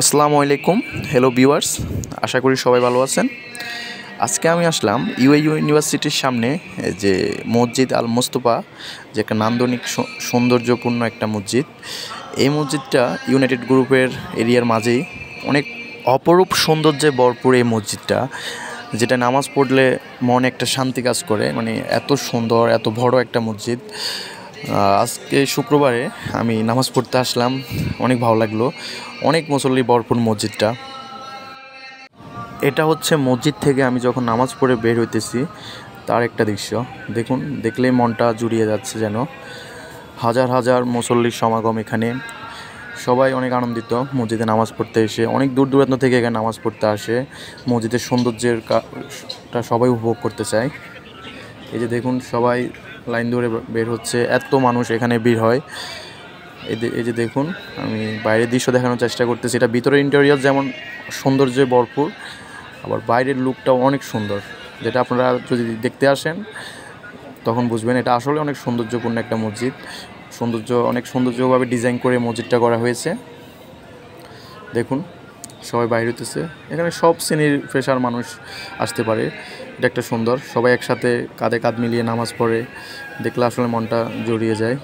আসসালামু আলাইকুম। Hello viewers, আশা করি সবাই ভালো আছেন। আজকে আমি আসলাম ইউএইউ ইউনিভার্সিটির সামনে যে মসজিদ আল মোস্তফা, যে একটা নান্দনিক সৌন্দর্যপূর্ণ একটা মসজিদ। এই মসজিদটা ইউনাইটেড গ্রুপের এরিয়ার মাঝেই অনেক অপরূপ সৌন্দর্যে ভরপুর এই মসজিদটা, যেটা নামাজ পড়লে মনে একটা শান্তি কাজ করে। মানে এত সুন্দর, এত বড় একটা মসজিদ। আজকে শুক্রবারে আমি নামাজ পড়তে আসলাম, অনেক ভালো লাগলো। অনেক মুসল্লি ভরপুর মসজিদটা। এটা হচ্ছে মসজিদ থেকে আমি যখন নামাজ পড়ে বের হইতেছি তার একটা দৃশ্য। দেখুন, দেখলেই মনটা জুড়িয়ে যাচ্ছে যেন। হাজার হাজার মুসল্লির সমাগম এখানে। সবাই অনেক আনন্দিত মসজিদে নামাজ পড়তে এসে। অনেক দূর দূরান্ত থেকে এখানে নামাজ পড়তে আসে। মসজিদের সৌন্দর্যটা সবাই উপভোগ করতে চায়। এই যে দেখুন, সবাই লাইন ধরে বের হচ্ছে, এত মানুষ এখানে ভিড় হয়। এই যে দেখুন, আমি বাইরের দৃশ্য দেখানোর চেষ্টা করতেছি। এটা ভিতরের ইন্টেরিয়র যেমন সৌন্দর্যে ভরপুর, আবার বাইরের লুকটাও অনেক সুন্দর, যেটা আপনারা যদি দেখতে আসেন তখন বুঝবেন এটা আসলে অনেক সৌন্দর্যপূর্ণ একটা মসজিদ। অনেক সৌন্দর্যভাবে ডিজাইন করে মসজিদটা করা হয়েছে। দেখুন, সবাই বাইরে হইতেছে। এখানে সব শ্রেণীর পেশার মানুষ আসতে পারে। এটা একটা সুন্দর, সবাই একসাথে কাঁধে কাঁধ মিলিয়ে নামাজ পড়ে, দেখলে আসলে মনটা জড়িয়ে যায়।